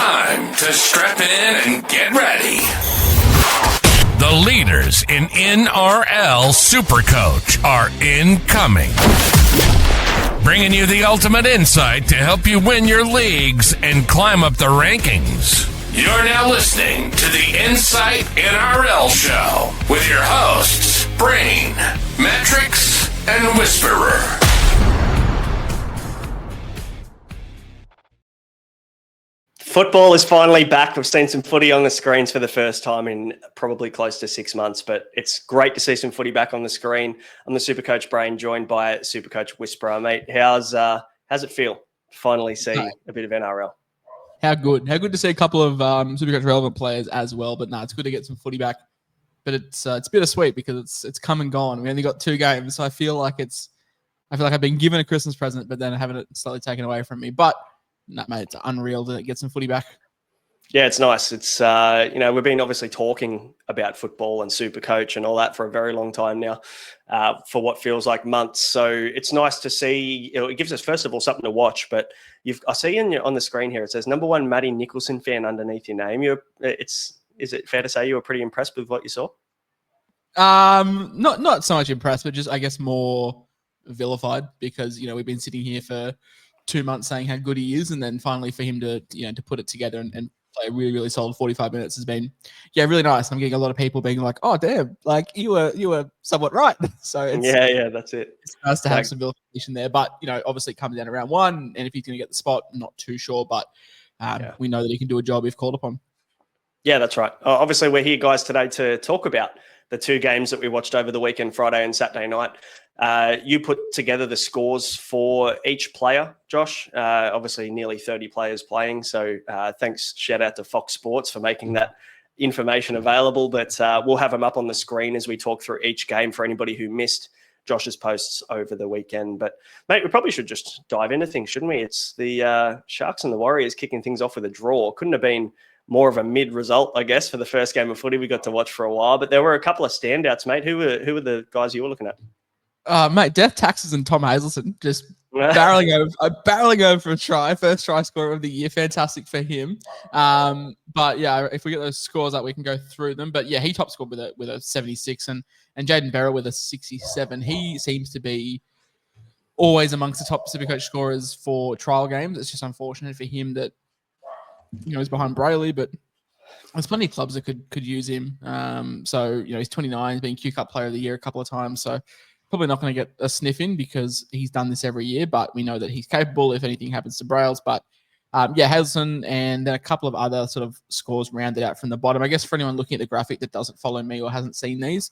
time to strap in and get ready. The leaders in NRL SuperCoach are incoming. Bringing you the ultimate insight to help you win your leagues and climb up the rankings. You're now listening to the Insight NRL Show with your hosts, Brain, Metrics, and Whisperer. Football is finally back. We've seen some footy on the screens for the first time in probably close to 6 months, but it's great to see some footy back on the screen. I'm the SuperCoach Brain, joined by SuperCoach Whisperer. Mate, how's it feel to finally see a bit of NRL? How good to see a couple of SuperCoach relevant players as well. But no, it's good to get some footy back. But it's bittersweet because it's come and gone. We only got 2 games, so I feel like I've been given a Christmas present, but then having it slightly taken away from me. But no, mate, it's unreal to get some footy back. Yeah, it's nice. It's we've been obviously talking about football and SuperCoach and all that for a very long time now, for what feels like months. So it's nice to see. It gives us, first of all, something to watch. But I see on the screen here it says #1 Matty Nicholson fan underneath your name. Is it fair to say you were pretty impressed with what you saw? Not so much impressed, but just I guess more vilified because we've been sitting here for 2 months saying how good he is, and then finally for him to to put it together and play a really, really solid 45 minutes has been really nice. I'm getting a lot of people being like, "Oh damn, like you were somewhat right." So it's that's it. It's nice to have some vilification there, but obviously it comes down to round 1, and if he's going to get the spot, I'm not too sure, but we know that he can do a job if called upon. Yeah, that's right. Obviously, we're here, guys, today to talk about the 2 games that we watched over the weekend, Friday and Saturday night. You put together the scores for each player, Josh. Obviously, nearly 30 players playing. So thanks, shout out to Fox Sports for making that information available. But we'll have them up on the screen as we talk through each game for anybody who missed Josh's posts over the weekend. But, mate, we probably should just dive into things, shouldn't we? It's the Sharks and the Warriors kicking things off with a draw. Couldn't have been more of a mid result, I guess, for the first game of footy we got to watch for a while. But there were a couple of standouts, mate. Who were the guys you were looking at? Mate, Death Taxes and Tom Hazelton just barreling over for a try. First try scorer of the year. Fantastic for him. But yeah, if we get those scores up, we can go through them. But yeah, he top scored with a 76 and Jaden Barrow with a 67. He seems to be always amongst the top SuperCoach scorers for trial games. It's just unfortunate for him that he's behind Brailey, but there's plenty of clubs that could use him. So he's 29, he's been Q Cup Player of the Year a couple of times. So probably not going to get a sniff in because he's done this every year, but we know that he's capable if anything happens to Brails. But Hazelton and then a couple of other sort of scores rounded out from the bottom. I guess for anyone looking at the graphic that doesn't follow me or hasn't seen these,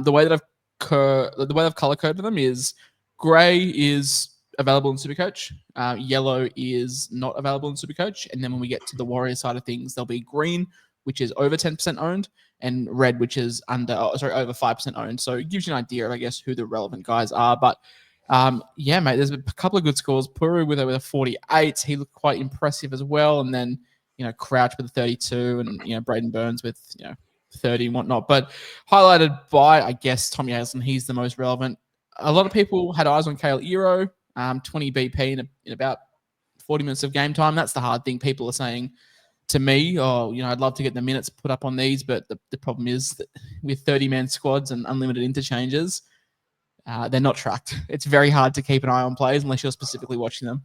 the way that I've color coded them is grey is available in SuperCoach, yellow is not available in SuperCoach, and then when we get to the Warrior side of things, there'll be green, which is over 10% owned, and red, which is over 5% owned. So it gives you an idea of, I guess, who the relevant guys are. But mate, there's a couple of good scores. Puru with a 48, he looked quite impressive as well, and then Crouch with a 32, and Braden Burns with 30 and whatnot. But highlighted by, I guess, Tommy Hazelton, he's the most relevant. A lot of people had eyes on Kale Ero. 20 BP in about 40 minutes of game time. That's the hard thing. People are saying to me, I'd love to get the minutes put up on these, but the problem is that with 30-man squads and unlimited interchanges, they're not tracked. It's very hard to keep an eye on players unless you're specifically watching them.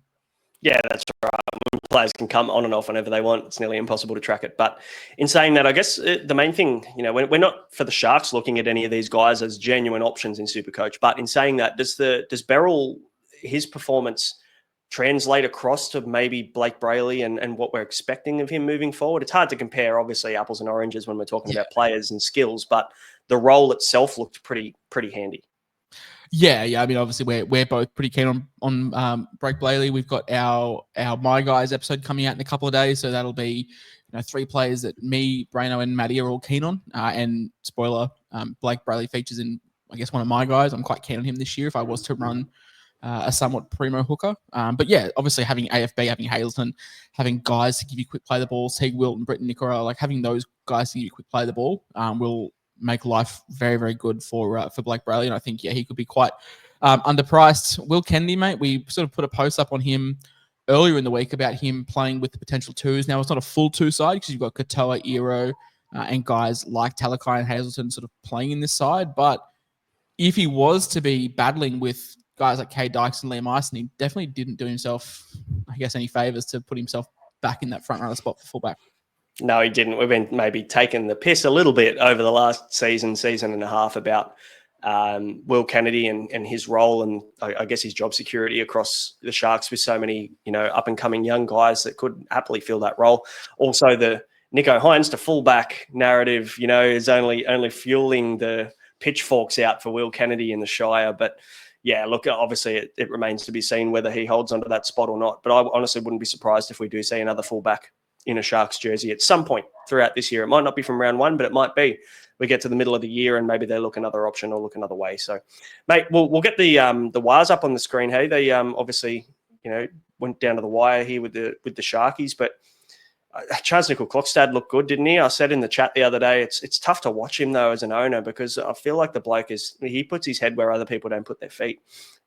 Yeah, that's right. When players can come on and off whenever they want, it's nearly impossible to track it. But in saying that, I guess the main thing, we're not for the Sharks looking at any of these guys as genuine options in SuperCoach. But in saying that, does Beryl, his performance, translate across to maybe Blake Brailey and what we're expecting of him moving forward? It's hard to compare, obviously, apples and oranges when we're talking about players and skills, but the role itself looked pretty handy. Yeah. I mean, obviously, we're both pretty keen on Blake Brailey. We've got our My Guys episode coming out in a couple of days, so that'll be 3 players that me, Braino, and Matty are all keen on. And spoiler, Blake Brailey features in, I guess, one of my guys. I'm quite keen on him this year if I was to run a somewhat primo hooker. But yeah, obviously having AFB, having Hazelton, having guys to give you quick play the ball, Teague Wilton, Britton Nicola, like having those guys to give you quick play the ball will make life very, very good for Blake Brailey. And I think, he could be quite underpriced. Will Kennedy, mate, we sort of put a post up on him earlier in the week about him playing with the potential twos. Now, it's not a full two side because you've got Katoa, Ero, and guys like Talakai and Hazelton sort of playing in this side. But if he was to be battling with guys like Kay Dykes and Liam Ison, he definitely didn't do himself, I guess, any favors to put himself back in that front runner spot for fullback. No, he didn't. We've been maybe taking the piss a little bit over the last season and a half about Will Kennedy and his role and I guess his job security across the Sharks with so many, up and coming young guys that could happily fill that role. Also, the Nico Hines to fullback narrative, is only fueling the pitchforks out for Will Kennedy in the Shire. But yeah, look, obviously it remains to be seen whether he holds onto that spot or not. But I honestly wouldn't be surprised if we do see another fullback in a Sharks jersey at some point throughout this year. It might not be from round one, but it might be. We get to the middle of the year and maybe they look another option or look another way. So, mate, we'll get the wires up on the screen. Hey, they obviously went down to the wire here with the Sharkies, but Charles Nickel-Klokstad looked good, didn't he? I said in the chat the other day, it's tough to watch him though as an owner because I feel like the bloke he puts his head where other people don't put their feet.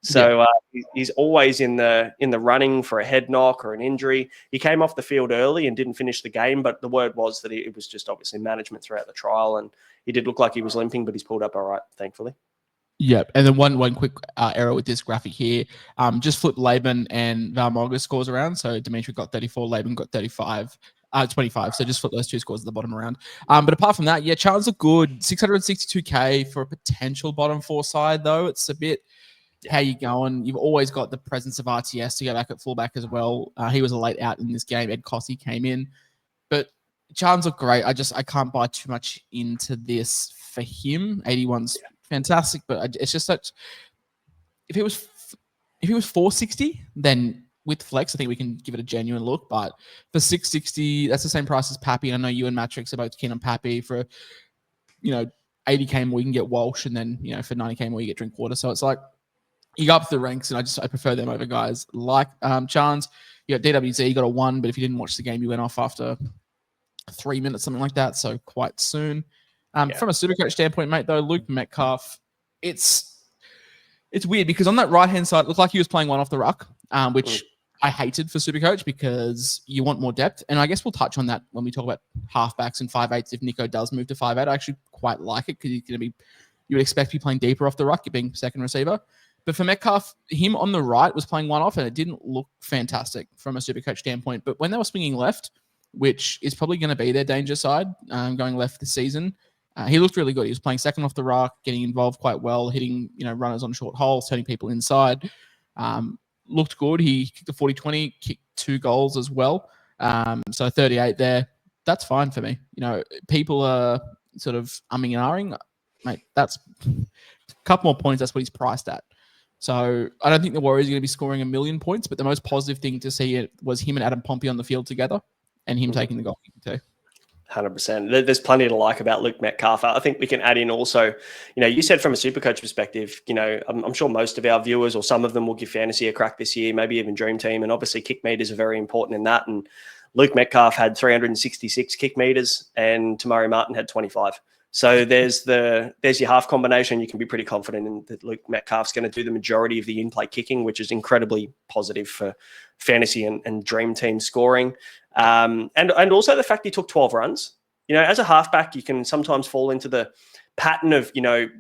So he's always in the running for a head knock or an injury. He came off the field early and didn't finish the game, but the word was that it was just obviously management throughout the trial, and he did look like he was limping, but he's pulled up all right, thankfully. Yep. And then one quick error with this graphic here. Just flip Laban and Valmoga's scores around. So Dimitri got 34, Laban got 25. So just flip those two scores at the bottom around. But apart from that, Charles looked good. 662K for a potential bottom four side, though. It's a bit how you going. You've always got the presence of RTS to go back at fullback as well. He was a late out in this game. Ed Cossey came in. But Charles looked great. I can't buy too much into this for him. 81's fantastic, but it's just such. If it was 460, then with flex, I think we can give it a genuine look. But for 660, that's the same price as Pappy. I know you and Matrix are both keen on Pappy. For 80K more, you can get Walsh, and then for 90K more, you get Drinkwater. So it's like you go up the ranks, and I prefer them over guys like Chance. You got DWZ, you got a 1, but if you didn't watch the game, you went off after 3 minutes, something like that. So quite soon. From a Supercoach standpoint, mate, though, Luke Metcalf, it's weird because on that right-hand side, it looked like he was playing one off the ruck, which I hated for Supercoach because you want more depth. And I guess we'll touch on that when we talk about halfbacks and 5'8s if Nico does move to 5'8. I actually quite like it because he's going to be, you would expect to be playing deeper off the ruck, being second receiver. But for Metcalf, him on the right was playing one off and it didn't look fantastic from a Supercoach standpoint. But when they were swinging left, which is probably going to be their danger side going left this season, he looked really good. He was playing second off the ruck, getting involved quite well, hitting runners on short holes, turning people inside. Looked good. He kicked a 40-20, kicked 2 goals as well. So 38 there. That's fine for me. People are sort of umming and ahhing. Mate, that's a couple more points. That's what he's priced at. So I don't think the Warriors are going to be scoring 1 million points, but the most positive thing to see was him and Adam Pompey on the field together and him taking the goal too. 100%. There's plenty to like about Luke Metcalf. I think we can add in also, you said from a Supercoach perspective, I'm sure most of our viewers or some of them will give fantasy a crack this year, maybe even Dream Team. And obviously kick meters are very important in that. And Luke Metcalf had 366 kick meters and Tamari Martin had 25. So there's your half combination. You can be pretty confident in that Luke Metcalf's going to do the majority of the in-play kicking, which is incredibly positive for fantasy and Dream Team scoring. And also the fact he took 12 runs. As a halfback, you can sometimes fall into the pattern of,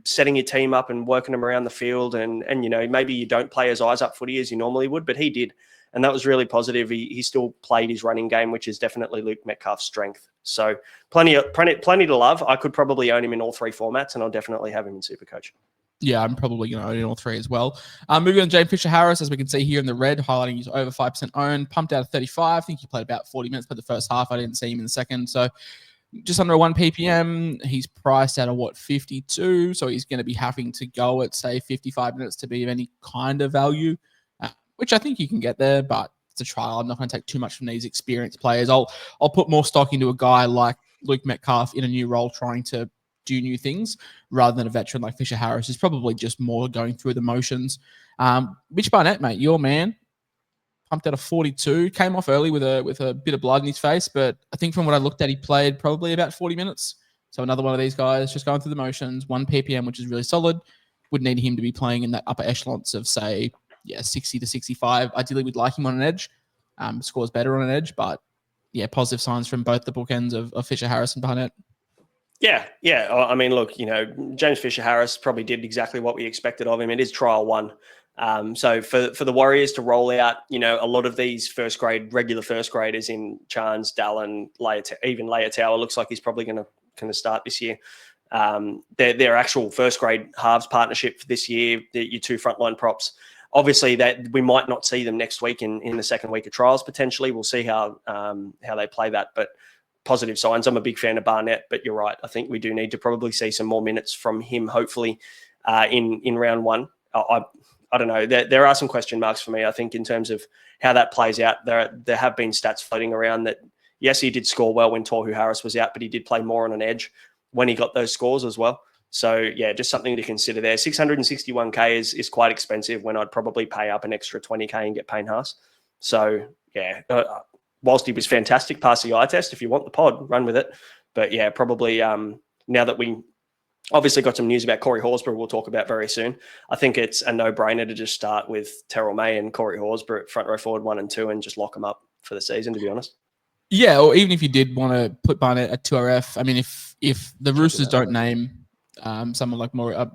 setting your team up and working them around the field. And maybe you don't play as eyes up footy as you normally would, but he did. And that was really positive. He still played his running game, which is definitely Luke Metcalf's strength. So plenty to love. I could probably own him in all 3 formats, and I'll definitely have him in Supercoach. Yeah, I'm probably going to own in all 3 as well. Moving on to James Fisher-Harris, as we can see here in the red, highlighting he's over 5% owned, pumped out of 35. I think he played about 40 minutes for the first half. I didn't see him in the second. So just under a 1 ppm. He's priced at 52. So he's going to be having to go at, say, 55 minutes to be of any kind of value, which I think you can get there, but it's a trial. I'm not going to take too much from these experienced players. I'll put more stock into a guy like Luke Metcalf in a new role trying to do new things rather than a veteran like Fisher-Harris who's probably just more going through the motions. Mitch Barnett, mate, your man, pumped out a 42, came off early with a bit of blood in his face, but I think from what I looked at, he played probably about 40 minutes. So another one of these guys just going through the motions, 1 ppm, which is really solid. Would need him to be playing in that upper echelons of, say, 60 to 65. Ideally, we'd like him on an edge. scores better on an edge. But yeah, positive signs from both the bookends of Fisher Harris and Barnett. Yeah. I mean, look, James Fisher-Harris probably did exactly what we expected of him. It is trial one. So for the Warriors to roll out, a lot of these regular first graders in Chance, Dallin, even Leia looks like he's probably going to start this year. Their actual first grade halves partnership for this year, your two frontline props. Obviously, that we might not see them next week in the second week of trials. Potentially, we'll see how they play that, but. Positive signs. I'm a big fan of Barnett, but you're right. I think we do need to probably see some more minutes from him, hopefully, in round one. I don't know. There are some question marks for me, I think, in terms of how that plays out. There have been stats floating around that, yes, he did score well when Tohu Harris was out, but he did play more on an edge when he got those scores as well. So, yeah, just something to consider there. 661K is quite expensive when I'd probably pay up an extra 20K and get Payne Haas. So, yeah, whilst he was fantastic, pass the eye test. If you want the pod, run with it. But yeah, probably now that we obviously got some news about Corey Horsburgh we'll talk about very soon, I think it's a no-brainer to just start with Terrell May and Corey Horsburgh at front row forward 1 and 2 and just lock them up for the season, to be honest. Yeah, or even if you did want to put Barnett at 2RF, I mean, if the Roosters don't name someone like Moretti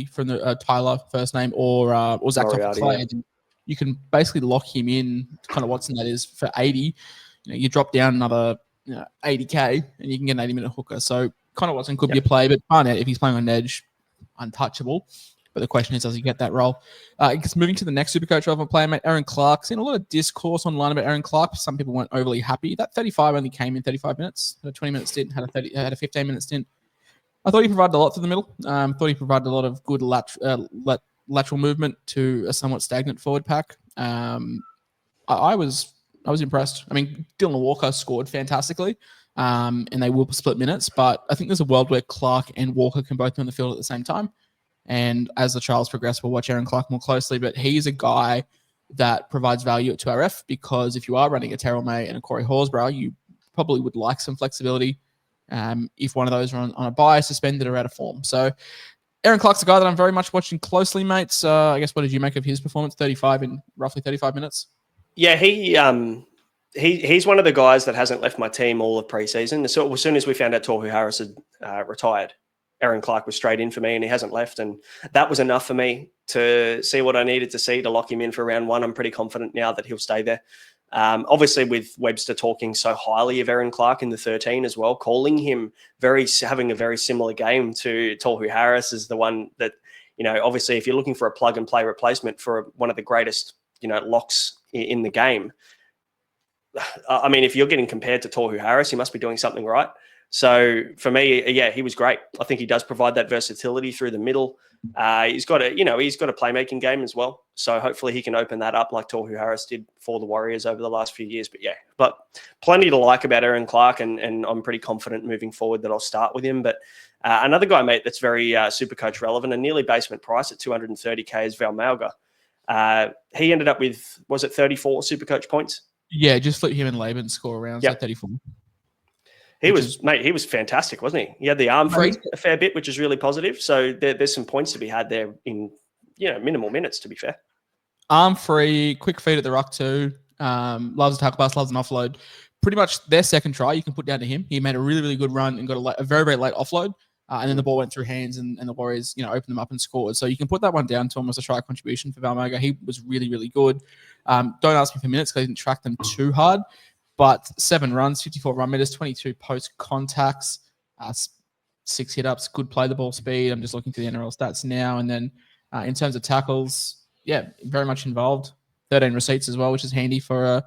from the Tyler first name or Zach Clay, you can basically lock him in, kind of Watson that is, for 80. You drop down another 80K and you can get an 80-minute hooker. So kind of Watson could be a play, but Barnett, if he's playing on edge, untouchable. But the question is, does he get that role? Moving to the next Supercoach relevant player, mate, Aaron Clark. Seen a lot of discourse online about Aaron Clark. Some people weren't overly happy. That 35 only came in 35 minutes. Had a 20-minute stint, had a 15-minute stint. I thought he provided a lot through the middle. Thought he provided a lot of good lateral movement to a somewhat stagnant forward pack. I was impressed. I mean, Dylan Walker scored fantastically, and they will split minutes, but I think there's a world where Clark and Walker can both be on the field at the same time. And as the trials progress, we'll watch Aaron Clark more closely, but he's a guy that provides value at 2RF because if you are running a Terrell May and a Corey Horsburgh, you probably would like some flexibility if one of those are on a bye, suspended, or out of form. So Aaron Clark's a guy that I'm very much watching closely, mates. I guess, what did you make of his performance? 35 in roughly 35 minutes. Yeah, he's one of the guys that hasn't left my team all of preseason. So as soon as we found out Tohu Harris had retired, Aaron Clark was straight in for me, and he hasn't left. And that was enough for me to see what I needed to see to lock him in for round one. I'm pretty confident now that he'll stay there. Obviously, with Webster talking so highly of Aaron Clark in the 13 as well, calling him having a very similar game to Tohu Harris is the one that, obviously if you're looking for a plug and play replacement for one of the greatest, locks in the game. I mean, if you're getting compared to Tohu Harris, he must be doing something right. So for me, yeah, he was great. I think he does provide that versatility through the middle. He's got a playmaking game as well. So hopefully he can open that up like Tohu Harris did for the Warriors over the last few years. But plenty to like about Aaron Clark, and I'm pretty confident moving forward that I'll start with him. But another guy, mate, that's very Supercoach relevant and nearly basement price at 230K is Val Malga. He ended up with, was it 34 Supercoach points? Yeah, just let him and Laban score around, so 34. He was fantastic, wasn't he? He had the arm free a fair bit, which is really positive. So there's some points to be had there in, minimal minutes, to be fair. Arm free, quick feet at the ruck too. Loves a tackle bust, loves an offload. Pretty much their second try you can put down to him. He made a really, really good run and got a very, very late offload. And then the ball went through hands and the Warriors, opened them up and scored. So you can put that one down to almost a try contribution for Valmaga. He was really, really good. Don't ask me for minutes because I didn't track them too hard. But 7 runs, 54 run meters, 22 post contacts, 6 hit ups, good play the ball speed. I'm just looking to the NRL stats now. And then in terms of tackles, yeah, very much involved. 13 receipts as well, which is handy for a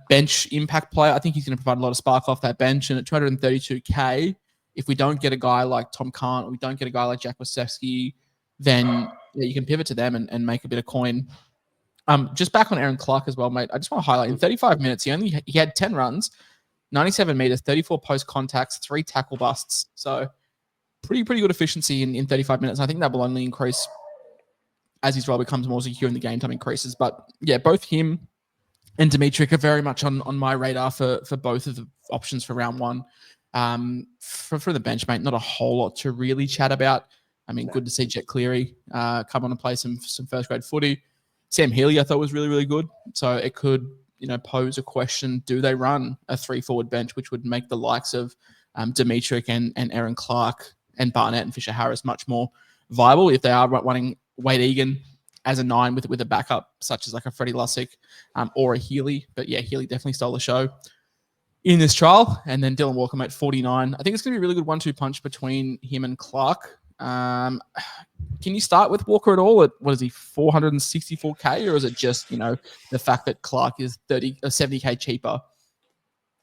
bench impact player. I think he's going to provide a lot of spark off that bench. And at 232K, if we don't get a guy like Tom Kant or we don't get a guy like Jack Wasewski, then you can pivot to them and make a bit of coin. Just back on Aaron Clark as well, mate. I just want to highlight in 35 minutes, he had 10 runs, 97 meters, 34 post contacts, 3 tackle busts. So pretty good efficiency in 35 minutes. I think that will only increase as his role becomes more secure and the game time increases. But yeah, both him and Dimitri are very much on my radar for both of the options for round one. For the bench, mate, not a whole lot to really chat about. I mean, good to see Jet Cleary come on and play some first grade footy. Sam Healy, I thought, was really, really good. So it could, pose a question: do they run a 3-forward bench, which would make the likes of Dimitrik and Aaron Clark and Barnett and Fisher Harris much more viable if they are running Wade Egan as a 9 with a backup such as like a Freddie Lussick or a Healy. But yeah, Healy definitely stole the show in this trial. And then Dylan Walker at 49. I think it's going to be a really good 1-2 punch between him and Clark. Can you start with Walker at all? At what is he, 464K, or is it just the fact that Clark is 30 or 70K cheaper?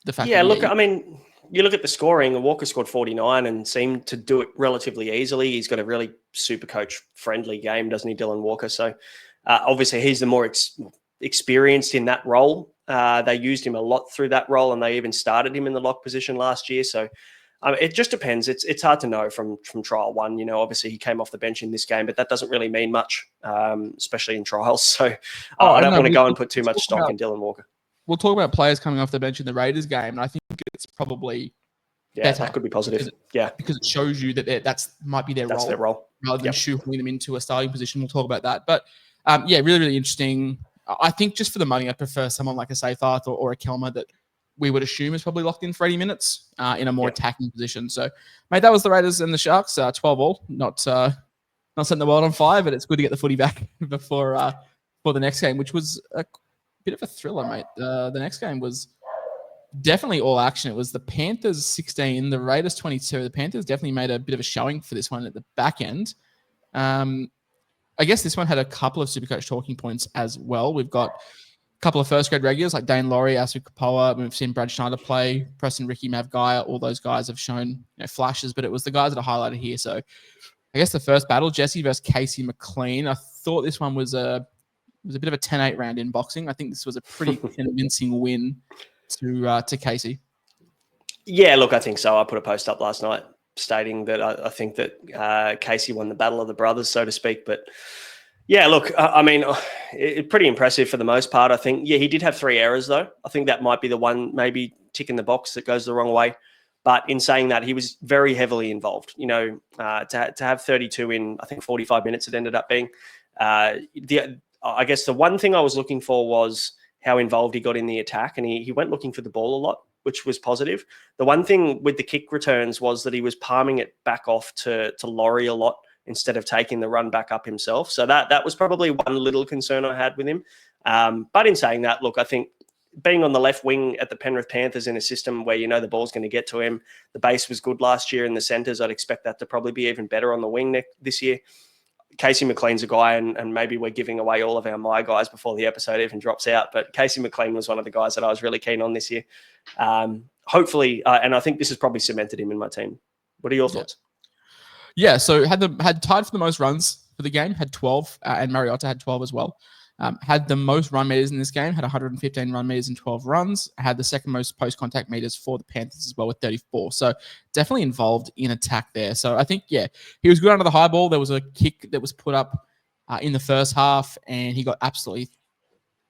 The fact, I mean, you look at the scoring, and Walker scored 49 and seemed to do it relatively easily. He's got a really super coach friendly game, doesn't he, Dylan Walker? So obviously he's the more experienced in that role. They used him a lot through that role, and they even started him in the lock position last year. So it just depends. It's hard to know from trial one. Obviously he came off the bench in this game, but that doesn't really mean much, especially in trials. So I don't want to go and put too much stock in Dylan Walker. We'll talk about players coming off the bench in the Raiders game, and I think it's probably better. That could be positive. Because it shows you that that's might be their role rather than shoehorning them into a starting position. We'll talk about that. But really, really interesting. I think just for the money, I prefer someone like a Seyfarth or a Kelmer that we would assume is probably locked in for 80 minutes in a more attacking position. So, mate, that was the Raiders and the Sharks, 12-all. Not setting the world on fire, but it's good to get the footy back before the next game, which was a bit of a thriller, mate. The next game was definitely all action. It was the Panthers 16, the Raiders 22. The Panthers definitely made a bit of a showing for this one at the back end. I guess this one had a couple of Supercoach talking points as well. We've got a couple of first-grade regulars like Dane Laurie, Asu Kapoa. We've seen Brad Schneider play, Preston Ricky, Mav Gaia. All those guys have shown flashes, but it was the guys that are highlighted here. So I guess the first battle, Jesse versus Casey McLean. I thought this one was a bit of a 10-8 round in boxing. I think this was a pretty convincing win to Casey. Yeah, look, I think so. I put a post up last night stating that I think that Casey won the battle of the brothers, so to speak. But yeah, look, I mean, pretty impressive for the most part. I think, he did have 3 errors though. I think that might be the one maybe tick in the box that goes the wrong way. But in saying that, he was very heavily involved. To have 32 in, I think 45 minutes it ended up being. I guess the one thing I was looking for was how involved he got in the attack, and he went looking for the ball a lot, which was positive. The one thing with the kick returns was that he was palming it back off to Laurie a lot instead of taking the run back up himself. So that was probably one little concern I had with him. But in saying that, look, I think being on the left wing at the Penrith Panthers in a system where the ball's going to get to him, the base was good last year in the centres. I'd expect that to probably be even better on the wing this year. Casey McLean's a guy, and maybe we're giving away all of our my guys before the episode even drops out, but Casey McLean was one of the guys that I was really keen on this year. Hopefully, and I think this has probably cemented him in my team. What are your thoughts? Yeah, so had tied for the most runs for the game, had 12, and Mariota had 12 as well. Had the most run meters in this game, had 115 run meters and 12 runs. Had the second most post-contact meters for the Panthers as well with 34. So definitely involved in attack there. So I think, he was good under the high ball. There was a kick that was put up in the first half, and he got absolutely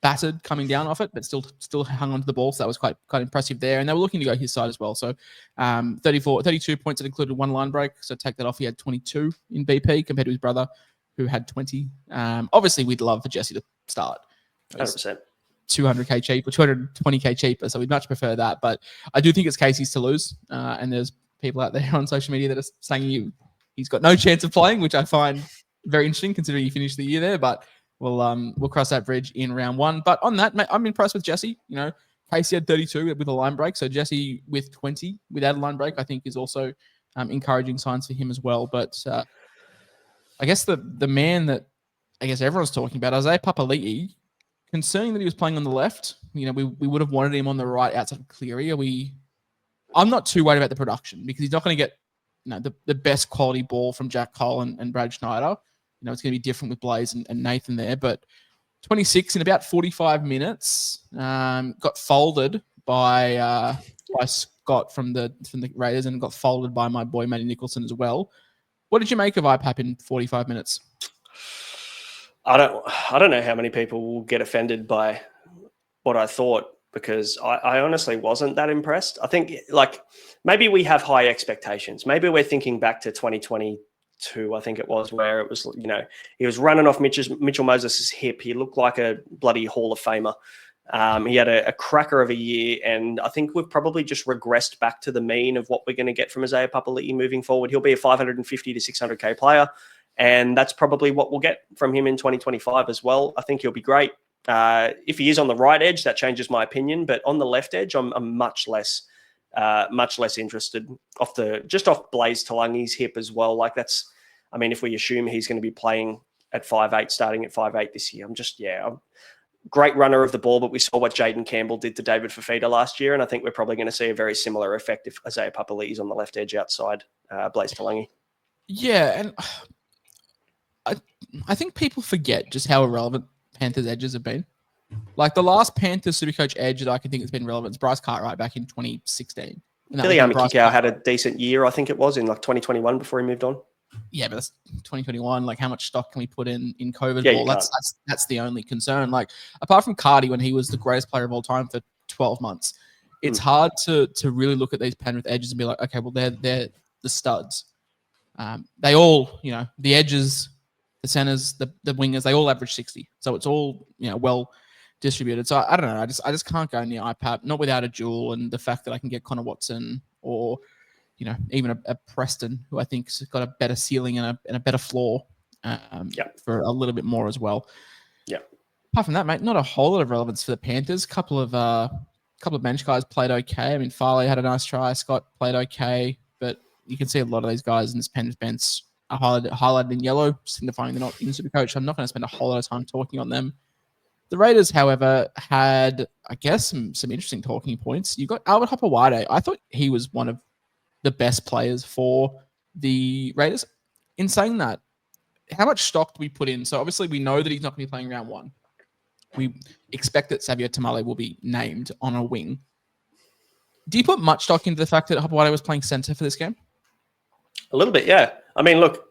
battered coming down off it, but still hung onto the ball. So that was quite impressive there. And they were looking to go his side as well. So 32 points that included 1 line break. So take that off. He had 22 in BP compared to his brother, who had 20. Obviously, we'd love for Jesse to start 100%. 200K cheaper, 220K cheaper. So we'd much prefer that. But I do think it's Casey's to lose. And there's people out there on social media that are saying he's got no chance of playing, which I find very interesting considering he finished the year there. But we'll cross that bridge in round 1. But on that, mate, I'm impressed with Jesse. Casey had 32 with a line break. So Jesse with 20 without a line break, I think is also encouraging signs for him as well. But I guess the man that I guess everyone's talking about, Isaiah Papali'i, concerning that he was playing on the left. We would have wanted him on the right outside of Cleary. I'm not too worried about the production because he's not going to get the best quality ball from Jack Cole and Brad Schneider. It's going to be different with Blaze and Nathan there. But 26 in about 45 minutes, got folded by Scott from the Raiders and got folded by my boy Matty Nicholson as well. What did you make of IPAP in 45 minutes? I don't know how many people will get offended by what I thought, because I honestly wasn't that impressed. I think maybe we have high expectations. Maybe we're thinking back to 2020 2, I think it was, where it was, he was running off Mitchell Moses' hip. He looked like a bloody Hall of Famer. He had a cracker of a year, and I think we've probably just regressed back to the mean of what we're going to get from Isaiah Papali'i moving forward. He'll be a 550 to 600K player, and that's probably what we'll get from him in 2025 as well. I think he'll be great. If he is on the right edge, that changes my opinion, but on the left edge, I'm much less interested off Blaze Talangi's hip as well. Like if we assume he's going to be playing at 5'8", starting at 5'8" this year, I'm great runner of the ball, but we saw what Jaden Campbell did to David Fafita last year, and I think we're probably going to see a very similar effect if Isaiah Papali'i is on the left edge outside Blaze Talangi. Yeah, and I think people forget just how irrelevant Panthers edges have been. Like the last Panthers Supercoach edge that I can think has been relevant is Bryce Cartwright back in 2016. Viliami Kikau had a decent year, I think it was, in like 2021 before he moved on. Yeah, but that's 2021. Like, how much stock can we put in COVID ball? That's the only concern. Like, apart from Cardi, when he was the greatest player of all time for 12 months, it's hard to really look at these Penrith edges and be like, okay, well, they're the studs. They all, the edges, the centers, the wingers, they all average 60. So it's all, well distributed. So I don't know. I just can't go near IPAP, not without a Jewel, and the fact that I can get Connor Watson or even a Preston, who I think's got a better ceiling and a better floor for a little bit more as well. Yeah. Apart from that, mate, not a whole lot of relevance for the Panthers. Couple of bench guys played okay. I mean, Farley had a nice try. Scott played okay, but you can see a lot of these guys in this Panthers bench are highlighted in yellow, signifying they're not in Supercoach. I'm not going to spend a whole lot of time talking on them. The Raiders, however, had, I guess, some interesting talking points. You got Albert Hopewade. I thought he was one of the best players for the Raiders. In saying that, how much stock do we put in? So obviously we know that he's not going to be playing round 1. We expect that Xavier Tamale will be named on a wing. Do you put much stock into the fact that Hopewade was playing centre for this game? A little bit, yeah. I mean, look,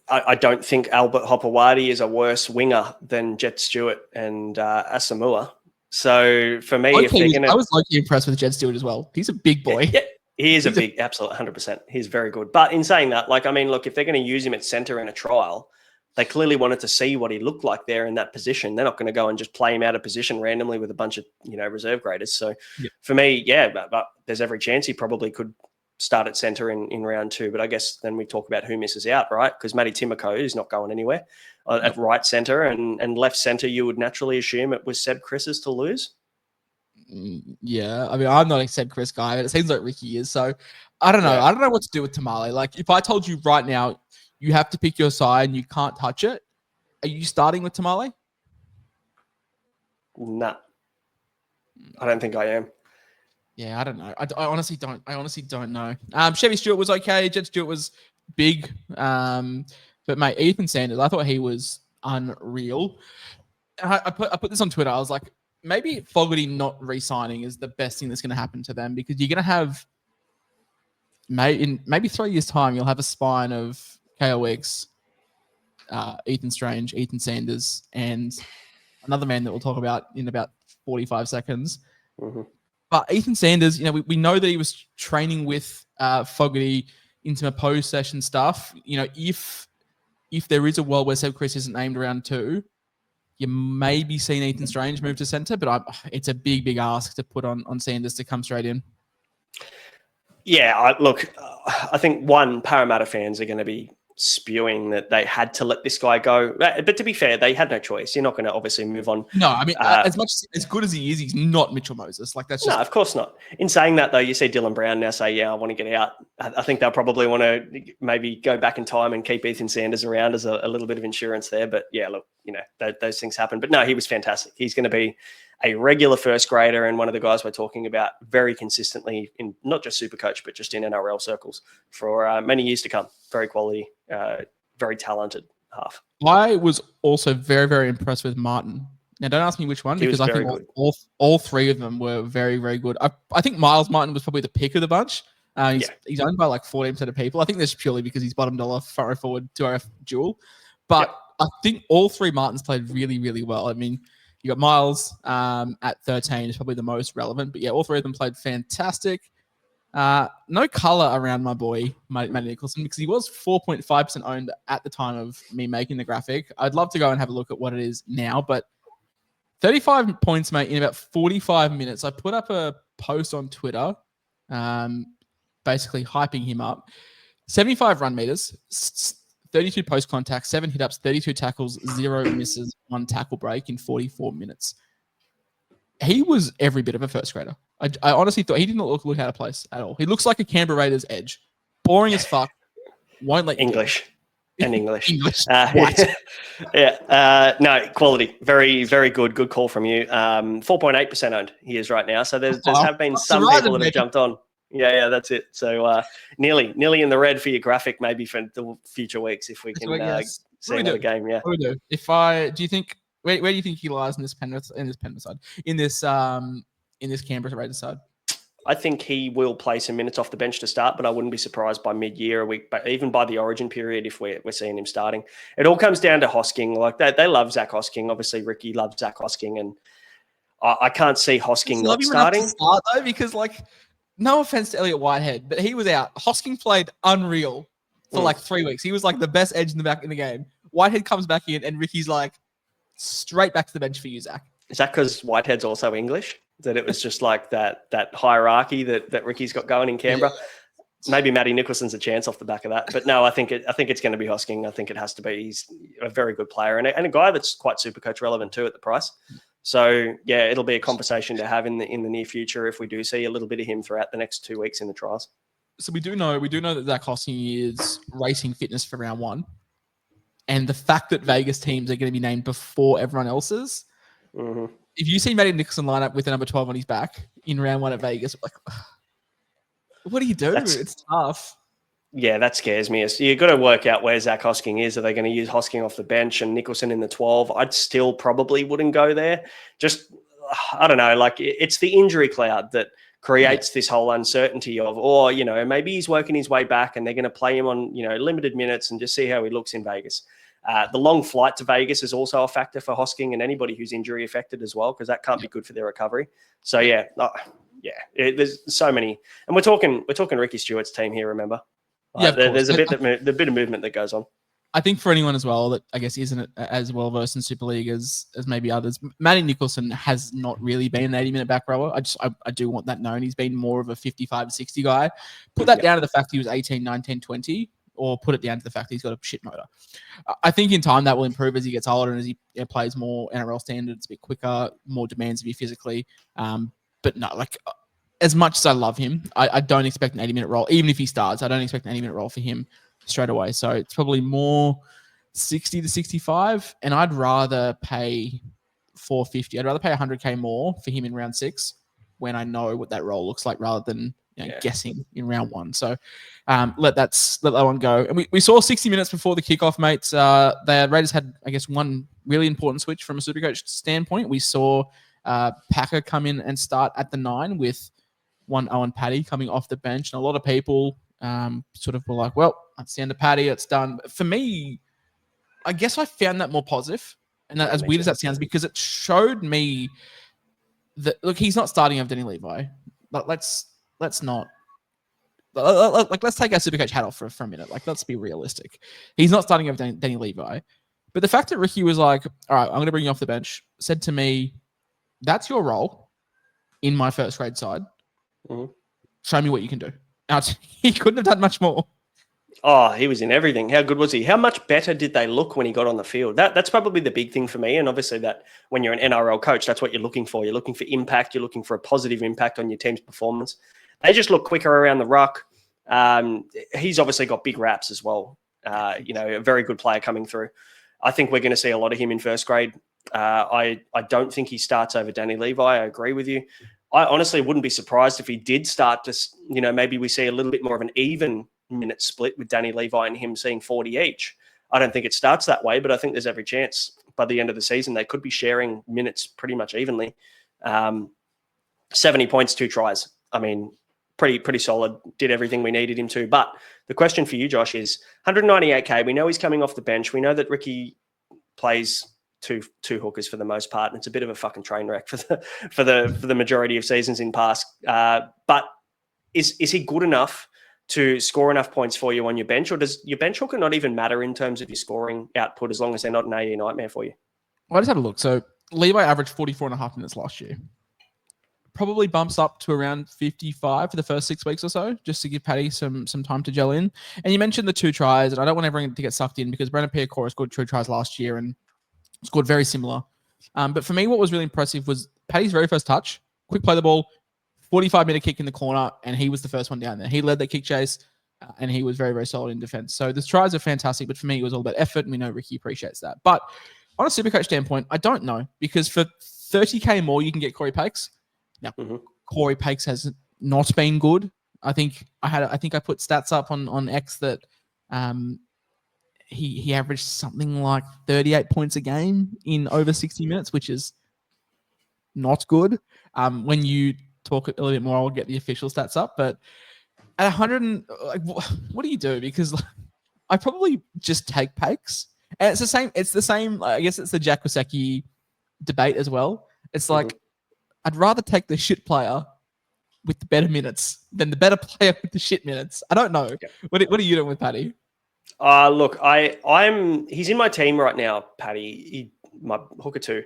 I don't think Albert Hopewade is a worse winger than Jet Stewart and Asamoah. So for me, I was lucky impressed with Jet Stewart as well. He's a big boy. Yeah. He is absolute 100%. He's very good. But in saying that, look, if they're going to use him at centre in a trial, they clearly wanted to see what he looked like there in that position. They're not going to go and just play him out of position randomly with a bunch of, reserve graders. So for me, but there's every chance he probably could start at centre in round 2. But I guess then we talk about who misses out, right? Because Matty Timoko is not going anywhere at right centre, and left centre, you would naturally assume it was Seb Chris's to lose. Yeah, I mean, I'm not a Seb Chris guy, but it seems like Ricky is. So I don't know. Yeah. I don't know what to do with Tamale. Like, if I told you right now, you have to pick your side and you can't touch it, are you starting with Tamale? Nah, I don't think I am. Yeah, I don't know. I honestly don't know. Chevy Stewart was okay. Jet Stewart was big. But mate, Ethan Sanders, I thought he was unreal. I put this on Twitter. I was like, maybe Fogarty not re-signing is the best thing that's going to happen to them, because you're going to have, in maybe 3 years' time, you'll have a spine of KOX, Ethan Strange, Ethan Sanders, and another man that we'll talk about in about 45 seconds. Mm-hmm. But Ethan Sanders, we know that he was training with Fogarty in some post-session stuff. If there is a world where Seb Chris isn't named round 2, you may be seeing Ethan Strange move to centre, but it's a big ask to put on Sanders to come straight in. Yeah, I think Parramatta fans are going to be spewing that they had to let this guy go. But to be fair, they had no choice. You're not going to obviously move on. No, I mean, as good as he is, he's not Mitchell Moses. Like, that's just... No, of course not. In saying that, though, you see Dylan Brown now say, I want to get out. I think they'll probably want to maybe go back in time and keep Ethan Sanders around as a little bit of insurance there. But yeah, look, those things happen. But no, he was fantastic. He's going to be a regular first grader and one of the guys we're talking about very consistently in not just Supercoach, but just in NRL circles for many years to come. Very quality, very talented half. I was also very, very impressed with Martin. Now, don't ask me which one, because I think all 3 of them were very, very good. I think Miles Martin was probably the pick of the bunch. He's owned by like 14% of people. I think that's purely because he's bottom dollar forward 2RF dual. But I think all 3 Martins played really, really well. I mean, you got Miles at 13 is probably the most relevant. But yeah, all 3 of them played fantastic. No colour around my boy, Matty Nicholson, because he was 4.5% owned at the time of me making the graphic. I'd love to go and have a look at what it is now, but 35 points, mate, in about 45 minutes. I put up a post on Twitter, basically hyping him up. 75 run meters, 32 post contacts, 7 hit ups, 32 tackles, 0 misses, 1 tackle break in 44 minutes. He was every bit of a first grader. I honestly thought he didn't look out of place at all. He looks like a Canberra Raiders edge. Boring as fuck. Won't let you English. And English. English. What? Yeah. No, quality. Very, very good. Good call from you. 4.8% owned he is right now. So there's have been some people that have jumped on. Yeah, that's it. So nearly in the red for your graphic, maybe for the future weeks if we can see another game. Yeah. What do we do? Do you think where do you think he lies in this Penrith side? In this Canberra Raiders side? I think he will play some minutes off the bench to start, but I wouldn't be surprised by mid-year, a week, but even by the origin period if we're seeing him starting. It all comes down to Hosking. Like they love Zach Hosking. Obviously, Ricky loves Zach Hosking, and I can't see Hosking not starting. Start though, because no offense to Elliot Whitehead, but he was out. Hosking played unreal for 3 weeks. He was like the best edge in the game. Whitehead comes back in, and Ricky's like straight back to the bench for you, Zach. Is that because Whitehead's also English? That it was just like that hierarchy that Ricky's got going in Canberra. Yeah. Maybe Matty Nicholson's a chance off the back of that, but no, I think it's going to be Hosking. I think it has to be. He's a very good player and a guy that's quite SuperCoach relevant too at the price. So yeah, it'll be a conversation to have in the near future if we do see a little bit of him throughout the next 2 weeks in the trials. So we do know that Zach Hosking is racing fitness for round 1, and the fact that Vegas teams are going to be named before everyone else's. Mm-hmm. If you see Matty Nicholson line up with the number 12 on his back in round 1 at Vegas, what do you do? It's tough. Yeah, that scares me. You've got to work out where Zach Hosking is. Are they going to use Hosking off the bench and Nicholson in the 12? I'd still probably wouldn't go there. Just, I don't know, it's the injury cloud that creates this whole uncertainty of, maybe he's working his way back and they're going to play him on, limited minutes and just see how he looks in Vegas. The long flight to Vegas is also a factor for Hosking and anybody who's injury affected as well, because that can't be good for their recovery. So there's so many, and we're talking Ricky Stewart's team here. Remember, there's a bit of movement that goes on. I think for anyone as well that I guess isn't as well versed in Super League as maybe others, Matty Nicholson has not really been an 80-minute back rower. I do want that known. He's been more of a 55-60 guy. Put that down to the fact he was 18, 19, 20. Or put it down to the fact that he's got a shit motor. I think in time that will improve as he gets older and as he plays more NRL standards, a bit quicker, more demands to be physically. But no, as much as I love him, I don't expect an 80-minute role. Even if he starts, I don't expect an 80-minute role for him straight away. So it's probably more 60 to 65, and I'd rather pay $450. I'd rather pay $100K more for him in round 6 when I know what that role looks like rather than guessing in round 1. So let that one go. And we saw 60 minutes before the kickoff, mates. The Raiders had, I guess, one really important switch from a SuperCoach standpoint. We saw Packer come in and start at the 9 with one Owen Paddy coming off the bench. And a lot of people sort of were like, well, that's the end of Paddy. It's done. But for me, I guess I found that more positive. And that, as weird as that sounds, because it showed me that, look, he's not starting over Danny Levi. But let's not. Let's take our SuperCoach hat off for a minute. Let's be realistic. He's not starting over Danny Levi. But the fact that Ricky was like, all right, I'm going to bring you off the bench, said to me, that's your role in my first grade side. Mm-hmm. Show me what you can do. Now, he couldn't have done much more. Oh, he was in everything. How good was he? How much better did they look when he got on the field? That's probably the big thing for me. And obviously that when you're an NRL coach, that's what you're looking for. You're looking for impact. You're looking for a positive impact on your team's performance. They just look quicker around the ruck. He's obviously got big raps as well. A very good player coming through. I think we're going to see a lot of him in first grade. I don't think he starts over Danny Levi. I agree with you. I honestly wouldn't be surprised if he did start to, maybe we see a little bit more of an even minute split with Danny Levi and him seeing 40 each. I don't think it starts that way, but I think there's every chance by the end of the season they could be sharing minutes pretty much evenly. 70 points, 2 tries. I mean, pretty solid. Did everything we needed him to. But the question for you, Josh, is 198K. We know he's coming off the bench. We know that Ricky plays two hookers for the most part, and it's a bit of a fucking train wreck for the majority of seasons in past. But is he good enough to score enough points for you on your bench, or does your bench hooker not even matter in terms of your scoring output as long as they're not an AE nightmare for you? Well, I just had a look. So Levi averaged 44.5 minutes last year. Probably bumps up to around 55 for the first 6 weeks or so, just to give Paddy some time to gel in. And you mentioned the 2 tries, and I don't want everyone to get sucked in because Brandon Piacora scored 2 tries last year and scored very similar. But for me, what was really impressive was Paddy's very first touch, quick play the ball, 45-meter kick in the corner, and he was the first one down there. He led that kick chase, and he was very, very solid in defense. So the tries are fantastic, but for me, it was all about effort, and we know Ricky appreciates that. But on a Supercoach standpoint, I don't know, because for 30K more, you can get Corey Pakes. Now, Corey Pakes has not been good. I think I put stats up on X that he averaged something like 38 points a game in over 60 minutes, which is not good. When you talk a little bit more, I'll get the official stats up. But at 100, what do you do? Because I probably just take Pakes, and it's the same. I guess it's the Jack Kosecki debate as well. It's like I'd rather take the shit player with the better minutes than the better player with the shit minutes. I don't know. Yeah. What are you doing with Paddy? Look, he's in my team right now, Paddy. My hooker too.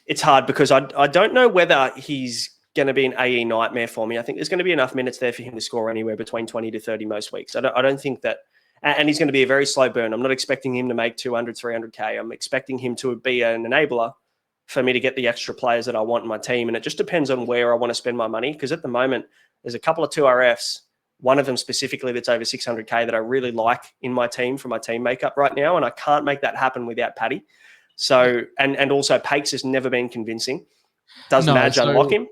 It's hard because I don't know whether he's going to be an AE nightmare for me. I think there's going to be enough minutes there for him to score anywhere between 20 to 30 most weeks. I don't think that, and he's going to be a very slow burn. I'm not expecting him to make 200, 300K. I'm expecting him to be an enabler for me to get the extra players that I want in my team. And it just depends on where I want to spend my money. Because at the moment, there's a couple of 2RFs, one of them specifically that's over 600K that I really like in my team for my team makeup right now. And I can't make that happen without Paddy. So, and also Pakes has never been convincing. Does Madge unlock him?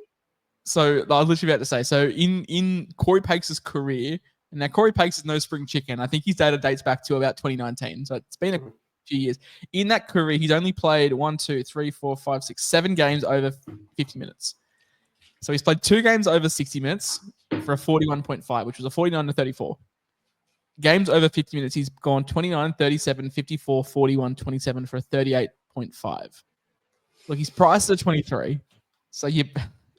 So I was literally about to say, so in Corey Pakes' career, and now Corey Pakes is no spring chicken. I think his data dates back to about 2019. So it's been a few years. In that career, he's only played 7 games over 50 minutes. So he's played 2 games over 60 minutes for a 41.5, which was a 49 to 34. Games over 50 minutes, he's gone 29, 37, 54, 41, 27 for a 38.5. Look, he's priced at 23. So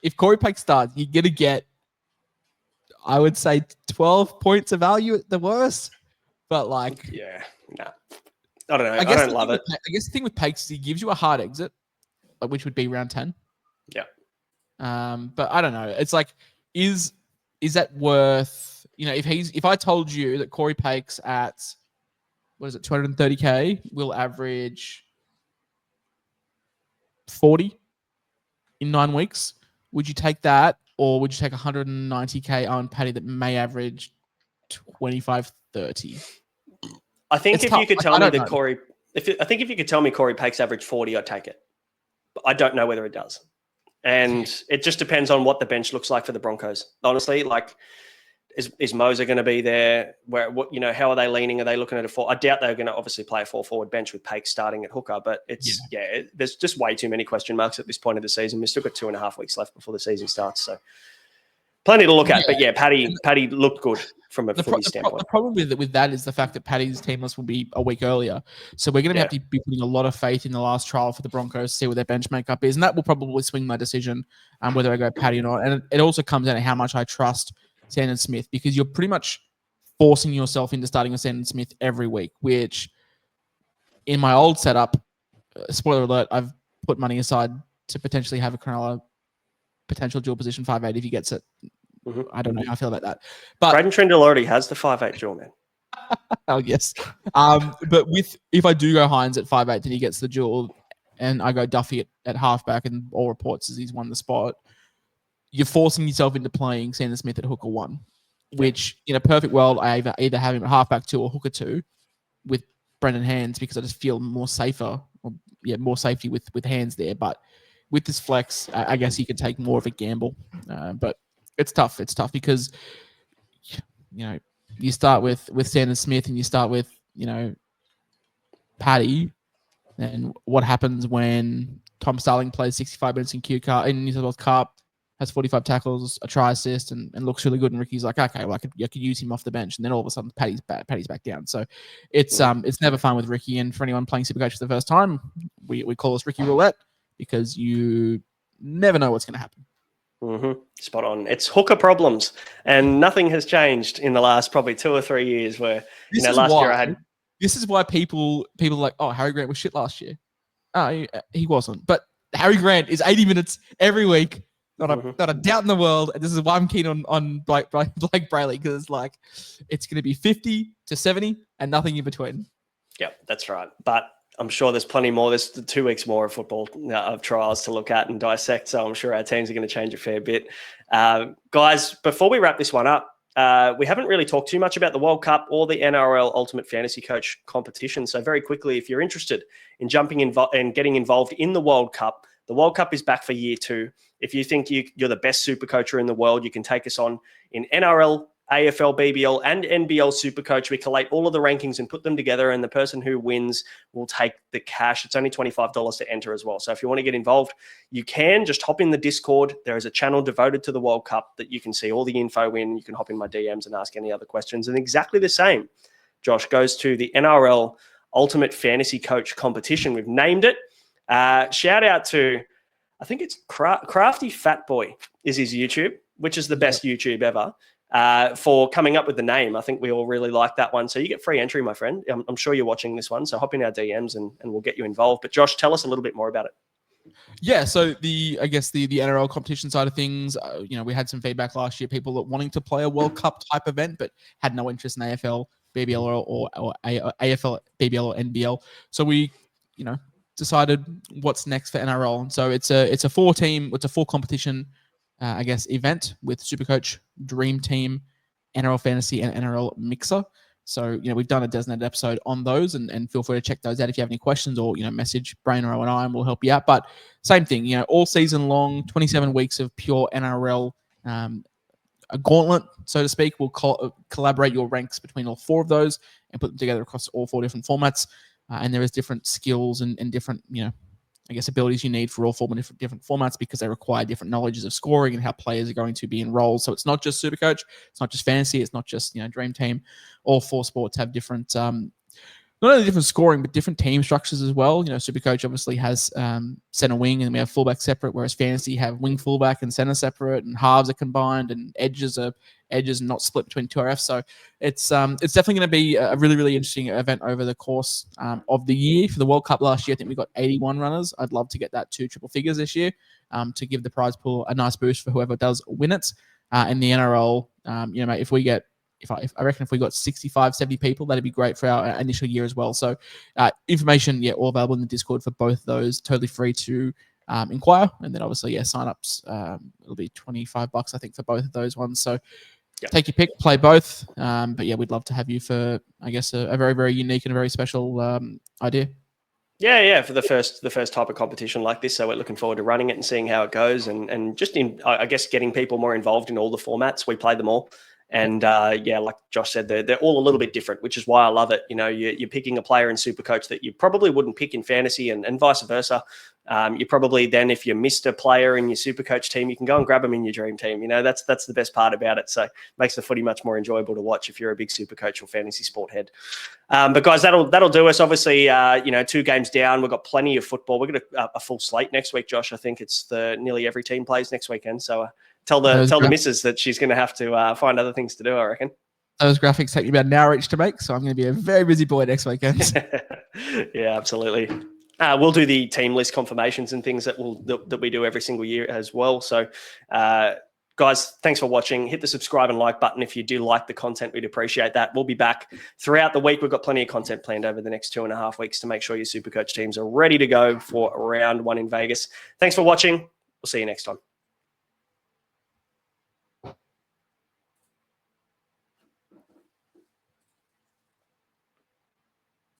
if Corey Pakes starts, you're going to get, I would say, 12 points of value at the worst. But yeah, nah. I don't know. I don't love it. I guess the thing with Pakes is he gives you a hard exit, which would be round 10. Yeah. But I don't know. It's like, is that worth, if I told you that Corey Pakes at, 230K will average 40 in 9 weeks, would you take that? Or would you take 190K on Paddy that may average 25, 30? I think if you could tell me that Corey, if you could tell me Corey Pakes average 40, I'd take it. But I don't know whether it does. And it just depends on what the bench looks like for the Broncos. Honestly, is Moser going to be there? How are they leaning? Are they looking at a 4? I doubt they're going to obviously play a 4-forward bench with Pakes starting at hooker, but there's just way too many question marks at this point of the season. We've still got 2.5 weeks left before the season starts. So plenty to look at, but Paddy looked good from a footy standpoint. The problem with that is the fact that Paddy's team list will be a week earlier. So we're going to have to be putting a lot of faith in the last trial for the Broncos to see what their bench makeup is. And that will probably swing my decision whether I go Paddy or not. And it also comes down to how much I trust Sandon Smith, because you're pretty much forcing yourself into starting with Sandon Smith every week, which in my old setup, spoiler alert, I've put money aside to potentially have a Cronulla potential dual position 5'8" if he gets it. I don't know how I feel about that. But Braden Trindle already has the 5'8" dual, man. Oh, yes. But if I do go Hines at 5'8", then he gets the dual, and I go Duffy at halfback, and all reports is he's won the spot, you're forcing yourself into playing Sandon Smith at hooker 1, which in a perfect world, I either have him at halfback 2 or hooker 2 with Brendan Hands, because I just feel more safer, more safety with Hands there. But with this flex, I guess you can take more of a gamble. But it's tough. It's tough because, you start with Sandon Smith and you start with, Paddy. And what happens when Tom Starling plays 65 minutes in New South Wales Cup, has 45 tackles, a try assist, and looks really good. And Ricky's like, okay, well, I could use him off the bench. And then all of a sudden, Paddy's back down. So it's never fun with Ricky. And for anyone playing Supercoach for the first time, we call this Ricky Roulette, because you never know what's going to happen. Spot on. It's hooker problems, and nothing has changed in the last probably 2 or 3 years. Where last year I had. This is why people are like, oh, Harry Grant was shit last year. Oh, he wasn't. But Harry Grant is 80 minutes every week. Not a doubt in the world. And this is why I'm keen on Blake Brayley, because it's like it's going to be 50 to 70 and nothing in between. Yeah, that's right. But I'm sure there's plenty more. There's 2 weeks more of football of trials to look at and dissect. So I'm sure our teams are going to change a fair bit. Guys, before we wrap this one up, we haven't really talked too much about the World Cup or the NRL Ultimate Fantasy Coach competition. So very quickly, if you're interested in jumping and getting involved in the World Cup is back for year 2. If you think you're the best super coacher in the world, you can take us on in NRL, AFL, BBL, and NBL SuperCoach. We collate all of the rankings and put them together, and the person who wins will take the cash. It's only $25 to enter as well. So if you want to get involved, you can just hop in the Discord. There is a channel devoted to the World Cup that you can see all the info in. You can hop in my DMs and ask any other questions. And exactly the same, Josh, goes to the NRL Ultimate Fantasy Coach competition. We've named it. Shout out to, I think it's Crafty Fat Boy is his YouTube, which is the best YouTube ever. For coming up with the name. I think we all really like that one. So you get free entry, my friend. I'm sure you're watching this one. So hop in our DMs and we'll get you involved. But Josh, tell us a little bit more about it. Yeah, so the NRL competition side of things, we had some feedback last year, people that wanting to play a World Cup type event, but had no interest in AFL, BBL or AFL, BBL or NBL. So we, decided what's next for NRL. And so it's a 4 competition event with SuperCoach, Dream Team, NRL Fantasy, and NRL Mixer. So, we've done a designated episode on those, and feel free to check those out if you have any questions, or, message Braino and I, and we'll help you out. But same thing, all season long, 27 weeks of pure NRL, a gauntlet, so to speak. We'll collaborate your ranks between all 4 of those and put them together across all 4 different formats. And there is different skills and different, abilities you need for all 4 different formats, because they require different knowledges of scoring and how players are going to be enrolled. So it's not just SuperCoach, it's not just fantasy, it's not just Dream Team. All 4 sports have different, not only different scoring, but different team structures as well. SuperCoach obviously has center wing, and we have fullback separate, whereas fantasy have wing fullback and center separate, and halves are combined, and edges are not split between 2RFs. So it's definitely going to be a really, really interesting event over the course of the year. For the World Cup last year, I think we got 81 runners. I'd love to get that to triple figures this year to give the prize pool a nice boost for whoever does win it. In the NRL, mate, I reckon if we got 65, 70 people, that'd be great for our initial year as well. So information, all available in the Discord for both those, totally free to inquire. And then obviously, sign-ups, it'll be $25, I think, for both of those ones. So take your pick, play both. But we'd love to have you for, I guess, a very, very unique and a very special idea. Yeah, for the first type of competition like this. So we're looking forward to running it and seeing how it goes, and just getting people more involved in all the formats. We play them all. And like Josh said, they're all a little bit different, which is why I love it. You're picking a player in SuperCoach that you probably wouldn't pick in fantasy, and vice versa. You probably then, if you missed a player in your SuperCoach team, you can go and grab them in your dream team. That's the best part about it. So it makes the footy much more enjoyable to watch if you're a big SuperCoach or fantasy sport head. But guys, that'll do us. Obviously, 2 games down. We've got plenty of football. We've got a full slate next week, Josh. I think it's nearly every team plays next weekend. So. Tell the missus that she's going to have to find other things to do, I reckon. Those graphics take me about an hour each to make, so I'm going to be a very busy boy next weekend. Yeah, absolutely. We'll do the team list confirmations and things that we do every single year as well. So, guys, thanks for watching. Hit the subscribe and like button if you do like the content. We'd appreciate that. We'll be back throughout the week. We've got plenty of content planned over the next 2.5 weeks to make sure your SuperCoach teams are ready to go for round 1 in Vegas. Thanks for watching. We'll see you next time.